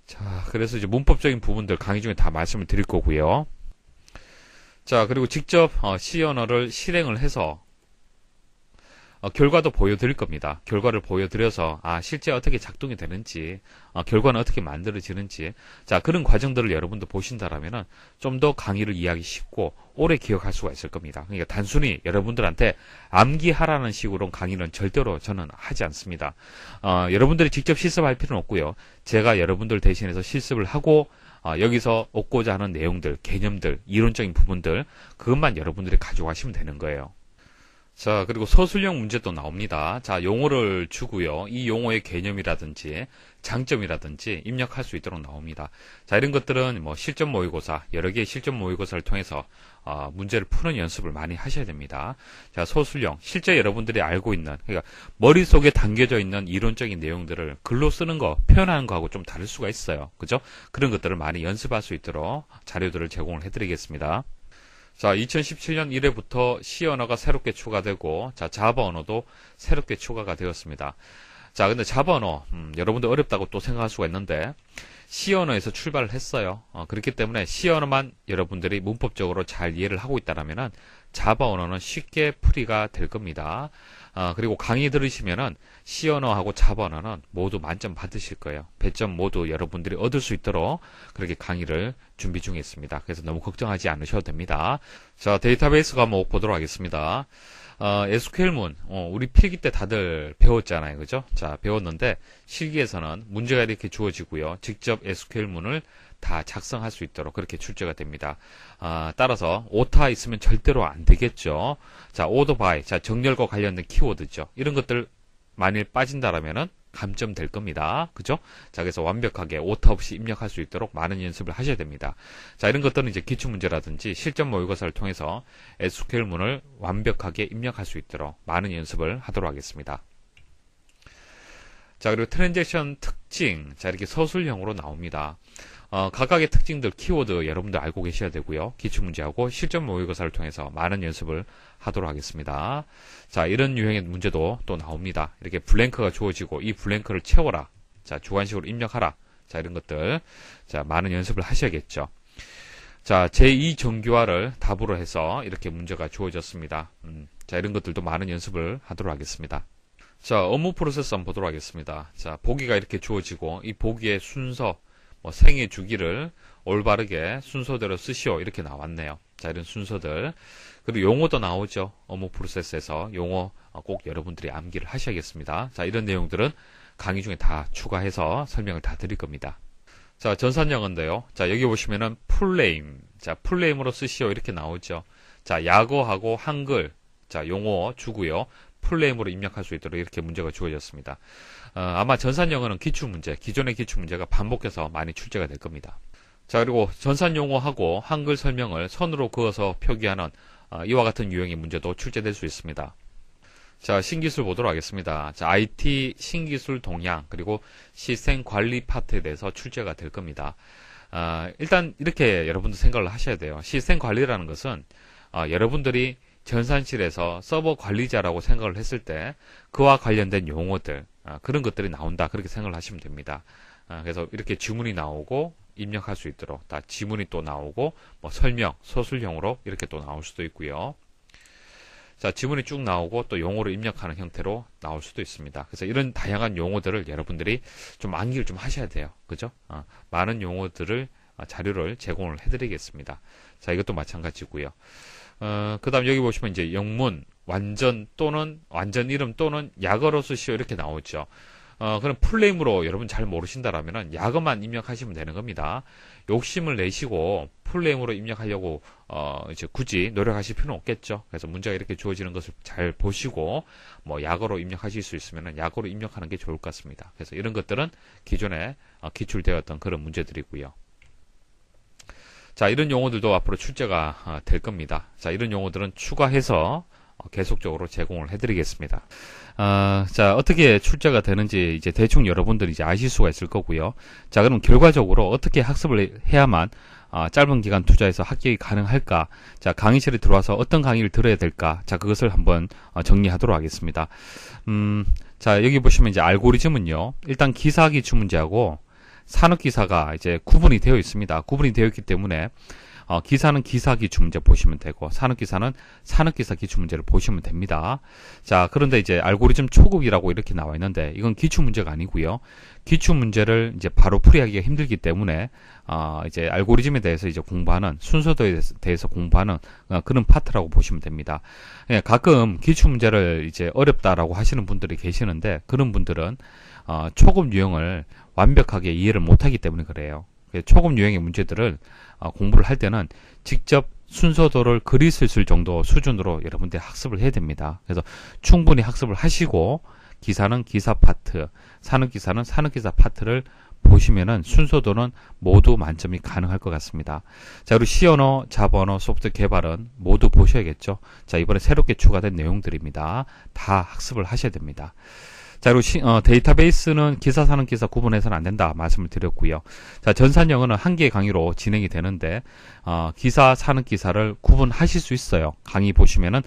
자, 그래서 이제 문법적인 부분들 강의 중에 다 말씀을 드릴 거고요. 자, 그리고 직접 C 언어를 실행을 해서 결과도 보여드릴 겁니다. 결과를 보여드려서 실제 어떻게 작동이 되는지, 결과는 어떻게 만들어지는지, 자, 그런 과정들을 여러분도 보신다라면은 좀 더 강의를 이해하기 쉽고 오래 기억할 수가 있을 겁니다. 그러니까 단순히 여러분들한테 암기하라는 식으로 강의는 절대로 저는 하지 않습니다. 여러분들이 직접 실습할 필요는 없고요. 제가 여러분들 대신해서 실습을 하고 여기서 얻고자 하는 내용들, 개념들, 이론적인 부분들 그것만 여러분들이 가져가시면 되는 거예요. 자, 그리고 서술형 문제도 나옵니다. 자, 용어를 주고요. 이 용어의 개념이라든지 장점이라든지 입력할 수 있도록 나옵니다. 자, 이런 것들은 뭐 실전 모의고사, 여러 개의 실전 모의고사를 통해서 문제를 푸는 연습을 많이 하셔야 됩니다. 자, 서술형, 실제 여러분들이 알고 있는, 그러니까 머릿속에 담겨져 있는 이론적인 내용들을 글로 쓰는 거, 표현하는 거하고 좀 다를 수가 있어요. 그죠? 그런 것들을 많이 연습할 수 있도록 자료들을 제공을 해드리겠습니다. 자, 2017년 1회부터 C 언어가 새롭게 추가되고, 자, 자바 언어도 새롭게 추가가 되었습니다. 자, 근데 자바 언어, 여러분들 어렵다고 또 생각할 수가 있는데, C 언어에서 출발을 했어요. 그렇기 때문에 C 언어만 여러분들이 문법적으로 잘 이해를 하고 있다라면은, 자바 언어는 쉽게 풀이가 될 겁니다. 그리고 강의 들으시면은 C 언어하고 자바 언어는 모두 만점 받으실 거예요. 배점 모두 여러분들이 얻을 수 있도록 그렇게 강의를 준비 중에 있습니다. 그래서 너무 걱정하지 않으셔도 됩니다. 자, 데이터베이스 과목 보도록 하겠습니다. SQL문, 우리 필기 때 다들 배웠잖아요. 그죠? 자, 배웠는데 실기에서는 문제가 이렇게 주어지고요. 직접 SQL문을 다 작성할 수 있도록 그렇게 출제가 됩니다. 따라서 오타 있으면 절대로 안 되겠죠. 자, order by, 자, 정렬과 관련된 키워드죠. 이런 것들 만일 빠진다라면은 감점 될 겁니다. 그죠? 자, 그래서 완벽하게 오타 없이 입력할 수 있도록 많은 연습을 하셔야 됩니다. 자, 이런 것들은 이제 기출문제라든지 실전 모의고사를 통해서 SQL문을 완벽하게 입력할 수 있도록 많은 연습을 하도록 하겠습니다. 자, 그리고 트랜잭션 특징, 자, 이렇게 서술형으로 나옵니다. 각각의 특징들, 키워드 여러분들 알고 계셔야 되고요. 기출문제하고 실전 모의고사를 통해서 많은 연습을 하도록 하겠습니다. 자, 이런 유형의 문제도 또 나옵니다. 이렇게 블랭크가 주어지고 이 블랭크를 채워라. 자, 주관식으로 입력하라. 자, 이런 것들. 자, 많은 연습을 하셔야겠죠. 자, 제2정규화를 답으로 해서 이렇게 문제가 주어졌습니다. 자, 이런 것들도 많은 연습을 하도록 하겠습니다. 자, 업무 프로세스 한번 보도록 하겠습니다. 자, 보기가 이렇게 주어지고 이 보기의 순서, 생의 주기를 올바르게 순서대로 쓰시오 이렇게 나왔네요. 자, 이런 순서들. 그리고 용어도 나오죠. 업무 프로세스에서 용어 꼭 여러분들이 암기를 하셔야겠습니다. 자, 이런 내용들은 강의 중에 다 추가해서 설명을 다 드릴 겁니다. 자, 전산영어인데요. 자, 여기 보시면은 풀네임. 자, 풀네임으로 쓰시오 이렇게 나오죠. 자, 약어하고 한글. 자, 용어 주고요. 풀네임으로 입력할 수 있도록 이렇게 문제가 주어졌습니다. 아마 전산영어는 기출문제, 기존의 기출문제가 반복해서 많이 출제가 될 겁니다. 자, 그리고 전산용어하고 한글 설명을 선으로 그어서 표기하는 이와 같은 유형의 문제도 출제될 수 있습니다. 자, 신기술 보도록 하겠습니다. 자, IT 신기술 동향 그리고 시스템 관리 파트에 대해서 출제가 될 겁니다. 일단 이렇게 여러분들 생각을 하셔야 돼요. 시스템 관리라는 것은 여러분들이 전산실에서 서버 관리자라고 생각을 했을 때 그와 관련된 용어들 그런 것들이 나온다 그렇게 생각을 하시면 됩니다. 그래서 이렇게 지문이 나오고 입력할 수 있도록 다 지문이 또 나오고 설명, 서술형으로 이렇게 또 나올 수도 있고요. 자, 지문이 쭉 나오고 또 용어로 입력하는 형태로 나올 수도 있습니다. 그래서 이런 다양한 용어들을 여러분들이 좀 암기를 좀 하셔야 돼요. 그죠? 많은 용어들을 자료를 제공을 해드리겠습니다. 자, 이것도 마찬가지고요. 그 다음 여기 보시면 이제 영문, 완전 또는 완전 이름 또는 약어로 쓰시오 이렇게 나오죠. 그럼 풀네임으로 여러분 잘 모르신다라면은 약어만 입력하시면 되는 겁니다. 욕심을 내시고 풀네임으로 입력하려고 이제 굳이 노력하실 필요는 없겠죠. 그래서 문제가 이렇게 주어지는 것을 잘 보시고 뭐 약어로 입력하실 수 있으면은 약어로 입력하는 게 좋을 것 같습니다. 그래서 이런 것들은 기존에 기출되었던 그런 문제들이고요. 자, 이런 용어들도 앞으로 출제가 될 겁니다. 자, 이런 용어들은 추가해서 계속적으로 제공을 해드리겠습니다. 자, 어떻게 출제가 되는지 이제 대충 여러분들이 이제 아실 수가 있을 거고요. 자, 그럼 결과적으로 어떻게 학습을 해야만 짧은 기간 투자해서 합격이 가능할까? 자, 강의실에 들어와서 어떤 강의를 들어야 될까? 자, 그것을 한번 정리하도록 하겠습니다. 자, 여기 보시면 이제 알고리즘은요. 일단 기사 기출 문제하고 산업 기사가 이제 구분이 되어 있습니다. 구분이 되어 있기 때문에 기사는 기사 기출 문제 보시면 되고 산업 기사는 산업 기사 기출 문제를 보시면 됩니다. 자, 그런데 이제 알고리즘 초급이라고 이렇게 나와 있는데 이건 기출 문제가 아니고요. 기출 문제를 이제 바로 풀이하기가 힘들기 때문에 이제 알고리즘에 대해서 이제 공부하는 순서도에 대해서 공부하는 그런 파트라고 보시면 됩니다. 가끔 기출 문제를 이제 어렵다라고 하시는 분들이 계시는데 그런 분들은 초급 유형을 완벽하게 이해를 못하기 때문에 그래요. 초급 유형의 문제들을 공부를 할 때는 직접 순서도를 글이 쓸 정도 수준으로 여러분들이 학습을 해야 됩니다. 그래서 충분히 학습을 하시고 기사는 기사 파트, 산업 기사는 산업 기사 파트를 보시면은 순서도는 모두 만점이 가능할 것 같습니다. 자, 그리고 C 언어, 자바 언어, 소프트 개발은 모두 보셔야겠죠. 자, 이번에 새롭게 추가된 내용들입니다. 다 학습을 하셔야 됩니다. 자, 그리고 데이터베이스는 기사, 산업 기사 구분해서는 안 된다 말씀을 드렸고요. 자, 전산 영어는 한 개의 강의로 진행이 되는데 기사, 산업 기사를 구분하실 수 있어요. 강의 보시면은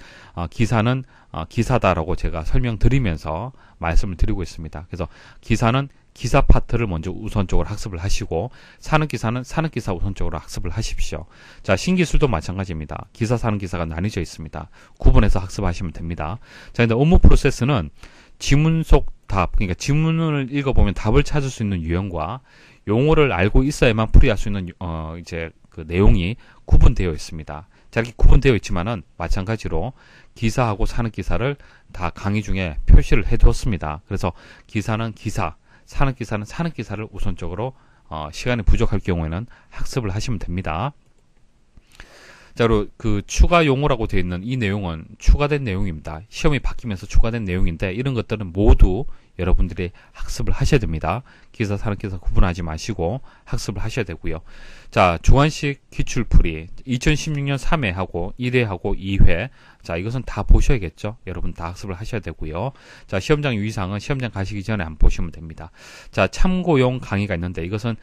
기사는 기사다라고 제가 설명드리면서 말씀을 드리고 있습니다. 그래서 기사는 기사 파트를 먼저 우선적으로 학습을 하시고 산업기사는 산업기사 우선적으로 학습을 하십시오. 자, 신기술도 마찬가지입니다. 기사, 산업기사가 나뉘어져 있습니다. 구분해서 학습하시면 됩니다. 자, 근데 업무 프로세스는 지문 속 답, 그러니까 지문을 읽어보면 답을 찾을 수 있는 유형과 용어를 알고 있어야만 풀이할 수 있는 이제 그 내용이 구분되어 있습니다. 자, 이렇게 구분되어 있지만은 마찬가지로 기사하고 산업기사를 다 강의 중에 표시를 해두었습니다. 그래서 기사는 기사, 산업기사는 산업기사를 우선적으로 시간이 부족할 경우에는 학습을 하시면 됩니다. 자, 그리고 그 추가 용어라고 되어 있는 이 내용은 추가된 내용입니다. 시험이 바뀌면서 추가된 내용인데 이런 것들은 모두 여러분들이 학습을 하셔야 됩니다. 기사, 산업기사 구분하지 마시고 학습을 하셔야 되고요. 자, 주관식 기출풀이 2016년 3회하고 1회하고 2회. 자, 이것은 다 보셔야겠죠. 여러분 다 학습을 하셔야 되고요. 자, 시험장 유의사항은 시험장 가시기 전에 한번 보시면 됩니다. 자, 참고용 강의가 있는데 이것은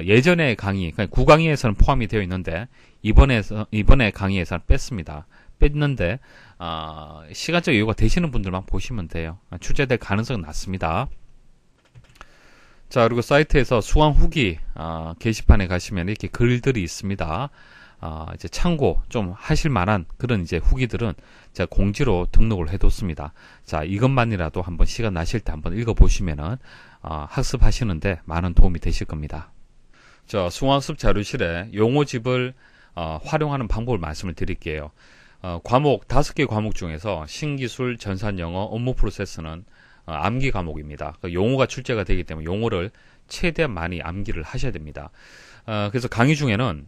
예전의 강의, 그러니까 9강의에서는 포함이 되어 있는데 이번에 강의에서는 뺐습니다. 뺐는데 시간적 여유가 되시는 분들만 보시면 돼요. 출제될 가능성은 낮습니다. 자, 그리고 사이트에서 수강 후기 게시판에 가시면 이렇게 글들이 있습니다. 이제 참고 좀 하실 만한 그런 이제 후기들은 제가 공지로 등록을 해뒀습니다. 자, 이것만이라도 한번 시간 나실 때 한번 읽어보시면은 학습하시는데 많은 도움이 되실 겁니다. 자, 수강학습 자료실에 용어집을 활용하는 방법을 말씀을 드릴게요. 과목 5개 과목 중에서 신기술, 전산영어, 업무 프로세스는 암기 과목입니다. 용어가 출제가 되기 때문에 용어를 최대한 많이 암기를 하셔야 됩니다. 그래서 강의 중에는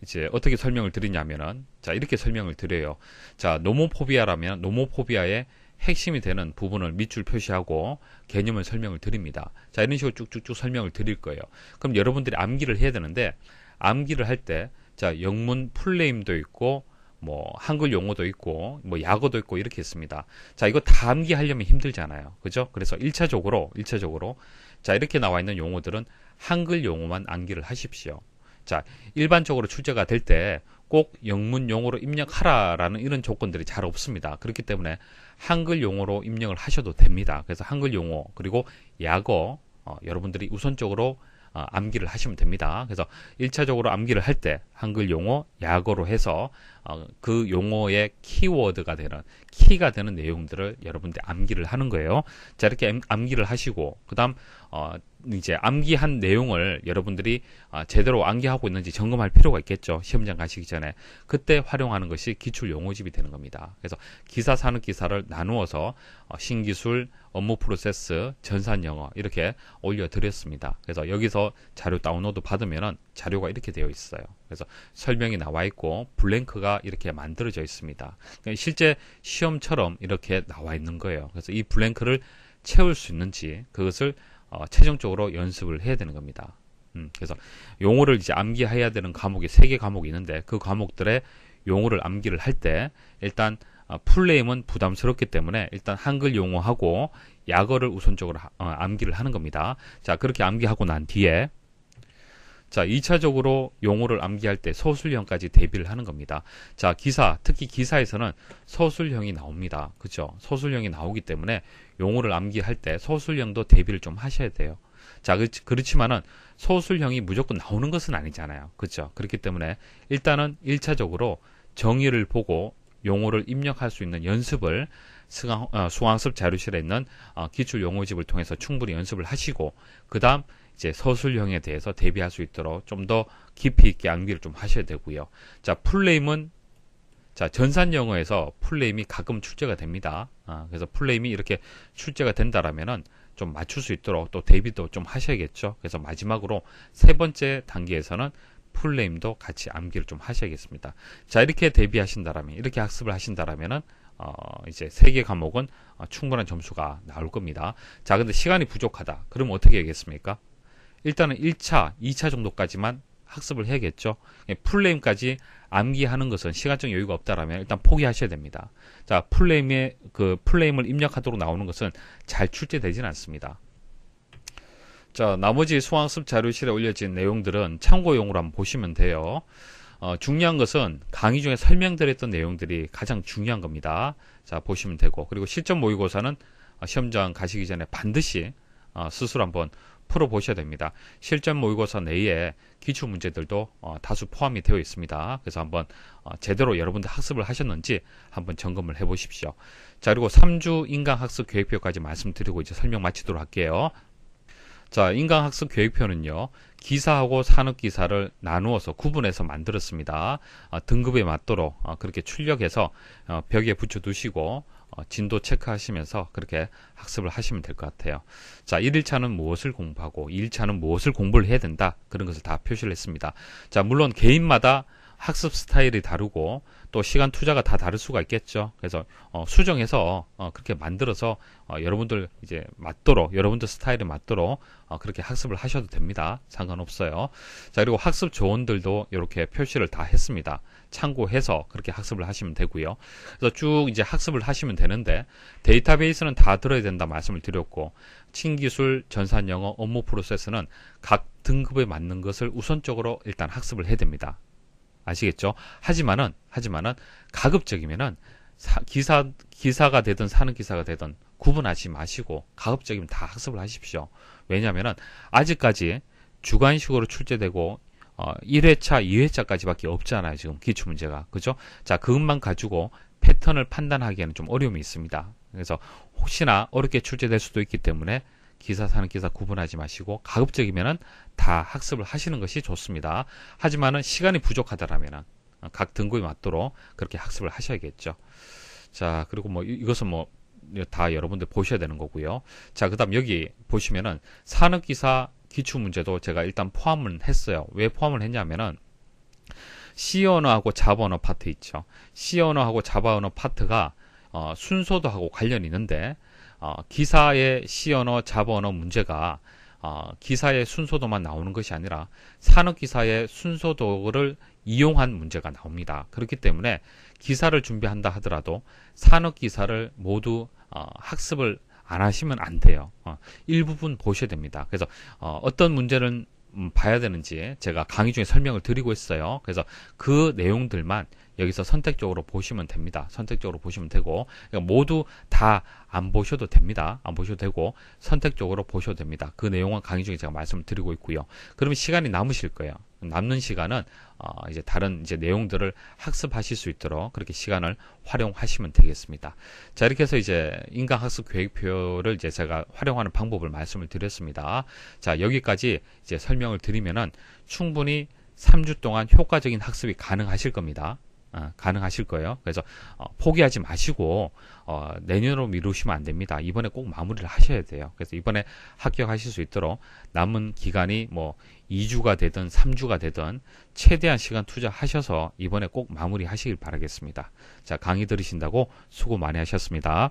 이제 어떻게 설명을 드리냐면은 자, 이렇게 설명을 드려요. 자, 노모포비아라면 노모포비아의 핵심이 되는 부분을 밑줄 표시하고 개념을 설명을 드립니다. 자, 이런 식으로 쭉쭉쭉 설명을 드릴 거예요. 그럼 여러분들이 암기를 해야 되는데 암기를 할 때 자, 영문 풀네임도 있고 뭐 한글 용어도 있고 뭐 약어도 있고 이렇게 있습니다. 자, 이거 다 암기하려면 힘들잖아요. 그죠? 그래서 1차적으로 자, 이렇게 나와 있는 용어들은 한글 용어만 암기를 하십시오. 자, 일반적으로 출제가 될 때 꼭 영문 용어로 입력하라라는 이런 조건들이 잘 없습니다. 그렇기 때문에 한글 용어로 입력을 하셔도 됩니다. 그래서 한글 용어 그리고 약어 여러분들이 우선적으로 암기를 하시면 됩니다. 그래서 1차적으로 암기를 할 때 한글 용어, 약어로 해서 그 용어의 키워드가 되는, 키가 되는 내용들을 여러분들 암기를 하는 거예요. 자, 이렇게 암기를 하시고, 그 다음 이제 암기한 내용을 여러분들이 제대로 암기하고 있는지 점검할 필요가 있겠죠. 시험장 가시기 전에. 그때 활용하는 것이 기출 용어집이 되는 겁니다. 그래서 기사, 산업 기사를 나누어서 신기술, 업무 프로세스, 전산 영어 이렇게 올려드렸습니다. 그래서 여기서 자료 다운로드 받으면은 자료가 이렇게 되어 있어요. 그래서 설명이 나와 있고 블랭크가 이렇게 만들어져 있습니다. 그러니까 실제 시험처럼 이렇게 나와 있는 거예요. 그래서 이 블랭크를 채울 수 있는지 그것을 최종적으로 연습을 해야 되는 겁니다. 그래서 용어를 이제 암기해야 되는 과목이 3개 과목이 있는데 그 과목들의 용어를 암기를 할 때 일단 풀네임은 부담스럽기 때문에 일단 한글 용어하고 약어를 우선적으로 암기를 하는 겁니다. 자, 그렇게 암기하고 난 뒤에 자, 2차적으로 용어를 암기할 때 서술형까지 대비를 하는 겁니다. 자, 기사, 특히 기사에서는 서술형이 나옵니다. 그죠? 서술형이 나오기 때문에 용어를 암기할 때 서술형도 대비를 좀 하셔야 돼요. 자, 그렇지만은 서술형이 무조건 나오는 것은 아니잖아요. 그죠? 그렇기 때문에 일단은 1차적으로 정의를 보고 용어를 입력할 수 있는 연습을 수강습 자료실에 있는 기출 용어집을 통해서 충분히 연습을 하시고 그 다음 이제 서술형에 대해서 대비할 수 있도록 좀 더 깊이 있게 암기를 좀 하셔야 되고요. 자, 풀네임은 자, 전산 영어에서 풀네임이 가끔 출제가 됩니다. 그래서 풀네임이 이렇게 출제가 된다라면은 좀 맞출 수 있도록 또 대비도 좀 하셔야겠죠. 그래서 마지막으로 3번째 단계에서는 풀네임도 같이 암기를 좀 하셔야겠습니다. 자, 이렇게 대비하신다라면, 이렇게 학습을 하신다라면은 이제 3개 과목은 충분한 점수가 나올 겁니다. 자, 근데 시간이 부족하다. 그럼 어떻게 하겠습니까? 일단은 1차, 2차 정도까지만 학습을 해야겠죠. 풀네임까지 암기하는 것은 시간적 여유가 없다라면 일단 포기하셔야 됩니다. 자, 풀네임을 입력하도록 나오는 것은 잘 출제되지는 않습니다. 자, 나머지 수강습 자료실에 올려진 내용들은 참고용으로 한번 보시면 돼요. 중요한 것은 강의 중에 설명드렸던 내용들이 가장 중요한 겁니다. 자, 보시면 되고, 그리고 실전 모의고사는 시험장 가시기 전에 반드시 스스로 한번 풀어보셔야 됩니다. 실전 모의고사 내에 기출 문제들도 다수 포함이 되어 있습니다. 그래서 한번 제대로 여러분들 학습을 하셨는지 한번 점검을 해 보십시오. 자, 그리고 3주 인강학습 계획표까지 말씀드리고 이제 설명 마치도록 할게요. 자, 인강학습 계획표는요, 기사하고 산업기사를 나누어서 구분해서 만들었습니다. 등급에 맞도록 그렇게 출력해서 벽에 붙여 두시고 진도 체크하시면서 그렇게 학습을 하시면 될 것 같아요. 자, 1일차는 무엇을 공부하고 2일차는 무엇을 공부를 해야 된다, 그런 것을 다 표시를 했습니다. 자, 물론 개인마다 학습 스타일이 다르고 또 시간 투자가 다 다를 수가 있겠죠. 그래서 수정해서 그렇게 만들어서 여러분들 이제 맞도록, 여러분들 스타일에 맞도록 그렇게 학습을 하셔도 됩니다. 상관없어요. 자, 그리고 학습 조언들도 이렇게 표시를 다 했습니다. 참고해서 그렇게 학습을 하시면 되고요. 그래서 쭉 이제 학습을 하시면 되는데, 데이터베이스는 다 들어야 된다 말씀을 드렸고, 신기술, 전산영어, 업무 프로세스는 각 등급에 맞는 것을 우선적으로 일단 학습을 해야 됩니다. 아시겠죠? 하지만은 가급적이면은 기사가 되든 산업기사가 되든 구분하지 마시고 가급적이면 다 학습을 하십시오. 왜냐하면은 아직까지 주관식으로 출제되고 1회차, 2회차까지밖에 없잖아요. 지금 기출문제가. 그죠? 자, 그것만 가지고 패턴을 판단하기에는 좀 어려움이 있습니다. 그래서 혹시나 어렵게 출제될 수도 있기 때문에 기사, 산업기사 구분하지 마시고 가급적이면은 다 학습을 하시는 것이 좋습니다. 하지만은 시간이 부족하다라면은 각 등급에 맞도록 그렇게 학습을 하셔야겠죠. 자, 그리고 뭐 이것은 뭐 다 여러분들 보셔야 되는 거고요. 자, 그다음 여기 보시면은 산업기사 기출 문제도 제가 일단 포함을 했어요. 왜 포함을 했냐면은 C 언어하고 자바 언어 파트 있죠. C 언어하고 자바 언어 파트가 순서도 하고 관련이 있는데 기사의 C 언어, 자바 언어 문제가 기사의 순서도만 나오는 것이 아니라 산업기사의 순서도를 이용한 문제가 나옵니다. 그렇기 때문에 기사를 준비한다 하더라도 산업기사를 모두 학습을 안 하시면 안 돼요. 일부분 보셔야 됩니다. 그래서 어떤 문제는 봐야 되는지 제가 강의 중에 설명을 드리고 있어요. 그래서 그 내용들만 여기서 선택적으로 보시면 됩니다. 선택적으로 보시면 되고, 그러니까 모두 다 안 보셔도 됩니다. 안 보셔도 되고 선택적으로 보셔도 됩니다. 그 내용은 강의 중에 제가 말씀을 드리고 있고요. 그러면 시간이 남으실 거예요. 남는 시간은 이제 다른 이제 내용들을 학습하실 수 있도록 그렇게 시간을 활용하시면 되겠습니다. 자, 이렇게 해서 이제 인강학습 계획표를 이제 제가 활용하는 방법을 말씀을 드렸습니다. 자, 여기까지 이제 설명을 드리면은 충분히 3주 동안 효과적인 학습이 가능하실 겁니다. 가능하실 거예요. 그래서 포기하지 마시고 내년으로 미루시면 안 됩니다. 이번에 꼭 마무리를 하셔야 돼요. 그래서 이번에 합격하실 수 있도록 남은 기간이 뭐 2주가 되든 3주가 되든 최대한 시간 투자하셔서 이번에 꼭 마무리 하시길 바라겠습니다. 자, 강의 들으신다고 수고 많이 하셨습니다.